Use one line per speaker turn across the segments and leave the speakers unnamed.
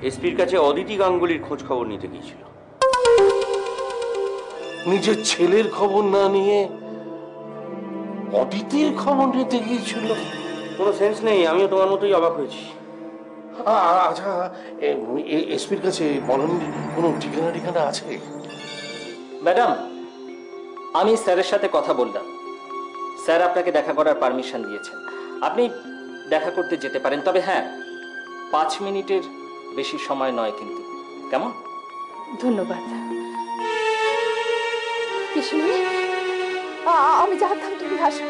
এসপির কাছে অদিতি গাঙ্গুলির খোঁজ খবর নিতে গিয়েছিল।
নিজের ছেলের খবর না নিয়ে অদিতির খবর নিতে গিয়েছিল?
কোনো সেন্স নেই, আমিও তোমার মতোই অবাক হয়েছি।
আচ্ছা, এসপির কাছে বলনি কোনো ঠিকানা আছে?
ম্যাডাম, আমি স্যারের সাথে কথা বললাম। স্যার আপনাকে দেখা করার পারমিশন দিয়েছেন, আপনি দেখা করতে যেতে পারেন। তবে হ্যাঁ, 5 মিনিটের বেশি সময় নয় কিন্তু। কেমন?
ধন্যবাদ পিসিমণি। আমি জানতাম তুমি হাসো।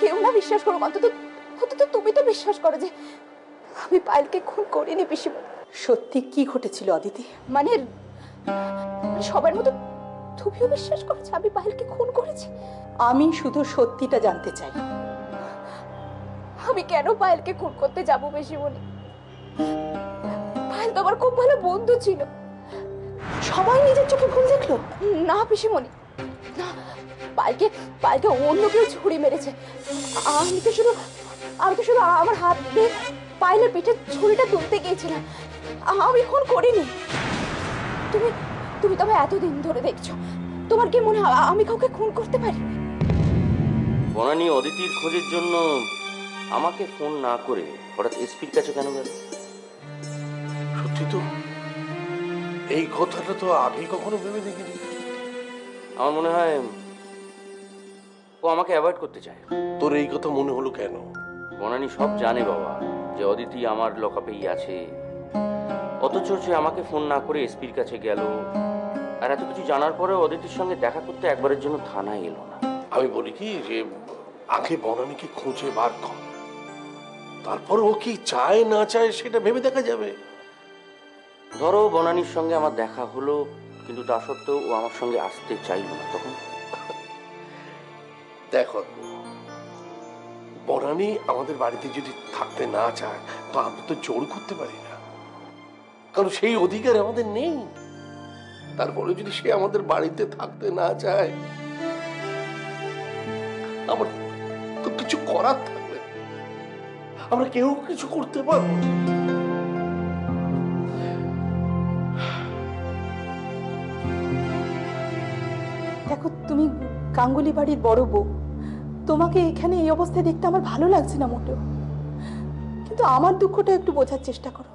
কেউ না বিশ্বাস করো, অন্তত অন্তত তুমি তো বিশ্বাস করো যে আমি পায়েলকে খুন করিনি পিসিমণি। সত্যি কি ঘটেছিল অদিতি? মানে সবার মতো তুমিও বিশ্বাস করছো আমি পায়েলকে খুন করেছি? আমি শুধু সত্যিটা জানতে চাই। আমি কেন পায়েলকে খুন করতে যাবো পিসিমণি? পায়েল তো আমার খুব ভালো বন্ধু ছিল। সবাই নিজের চোখে ভুল দেখলো? না পিসিমণি, না। পায়েলকে অন্য কেউ ছুরি মেরেছে। আমি তো শুধু আমার হাত দিয়ে পায়েলের পিঠে ছুরিটা তুলতে গিয়েছিলাম। আমি খুন করিনি। তুমি তবে এতদিন ধরে দেখছো, তোমার কি মনে হয় আমি কাউকে খুন করতে পারি?
বনানী অদিতির খোঁজের জন্য আমাকে ফোন না করে হঠাৎ এসপির কাছে কেন গেল?
সত্যি তো, এই কথাটা তো আগে কখনো ভেবে দেখিনি।
আমার মনে হয় ও আমাকে অ্যাভয়েড করতে চায়।
তোর এই কথা মনে হলো কেন?
বনানী সব জানে বাবা, যে অদিতি আমার লকআপেই আছে, অথচ সে আমাকে ফোন না করে এসপির কাছে গেল। আর এত কিছু জানার পরে অদিতির সঙ্গে দেখা করতে একবারের জন্য থানায় এলো না।
আমি বলি কি যে আগে বনানীকে খুঁজে বার কর, তারপর ও কি চায় না চায় সেটা ভেবে দেখা যাবে।
ধরো বনানীর সঙ্গে আমার দেখা হলো, কিন্তু তা সত্ত্বেও ও আমার সঙ্গে আসতে চাইলো না, তখন?
দেখো, বনানী আমাদের বাড়িতে যদি থাকতে না চায় তো আমরা তো জোর করতে পারি না, কারণ সেই অধিকার আমাদের নেই। তারপরে যদি সে আমাদের বাড়িতে থাকতে না চায়, আমার তো কিছু করার থাকবে, আমরা কেউ কিছু করতে পারবো না।
দেখো, তুমি গাঙ্গুলি বাড়ির বড় বউ, তোমাকে এখানে এই অবস্থায় দেখতে আমার ভালো লাগছে না মোটেও। কিন্তু আমার দুঃখটা একটু বোঝার চেষ্টা করো।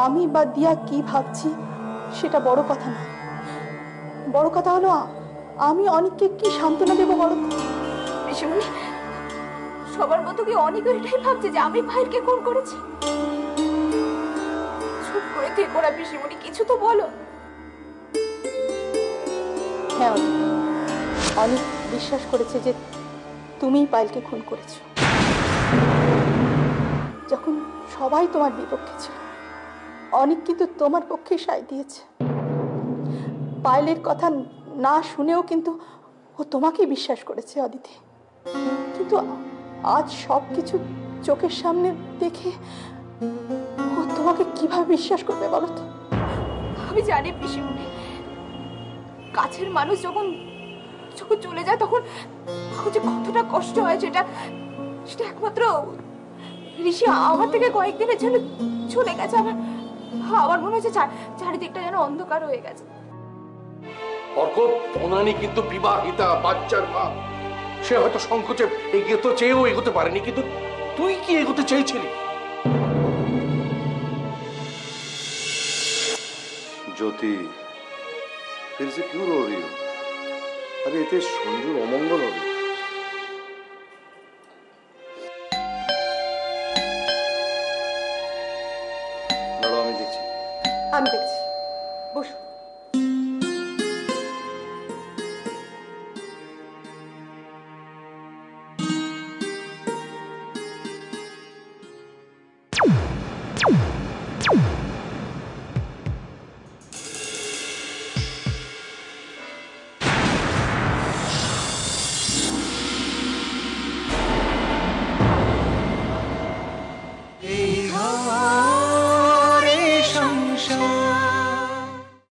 আমি বা দিয়া কি ভাবছি সেটা বড় কথা না। বড় কথা হলো আমি অনেককে কি সান্ত্বনা দেবো বলো তো? পিসিমণি, সবার মতো কি অনেক এটাই ভাবছে যে আমি ভাইকে খুন করেছি? চুপ করে থেকো না পিসিমণি, কিছু তো বলো। হ্যাঁ, অনেক বিশ্বাস করেছে যে তুমিই পায়েলকে খুন করেছো। যখন সবাই তোমার বিপক্ষে ছিল, অনেক কিন্তু তোমার পক্ষে সায় দিয়েছে। পায়েলের কথা না শুনেও কিন্তু ও তোমাকেই বিশ্বাস করেছে অদিতি। কিন্তু আজ সবকিছু চোখের সামনে দেখে ও তোমাকে কিভাবে বিশ্বাস করবে বলো তো? আমি জানি পিসিমণি, কাছের মানুষ যখন যখন চলে যায় তখন যে কতটা কষ্ট হয় সেটা একমাত্র ঋষি আমার থেকে কয়েকদিনের জন্য চলে গেছে। আমার মনে হচ্ছে চারিদিকটা যেন অন্ধকার হয়ে গেছে।
বনানী কিন্তু বিবাহিতা, বাচ্চার মা। সে হয়তো সংকোচে এগিয়ে তো চেয়েও এগোতে পারেনি, কিন্তু তুই কি এগোতে চেয়েছিলি?
ज्योति, फिर से क्यों रो रही हो? अरे इतने সঞ্জুর অমঙ্গল হবে।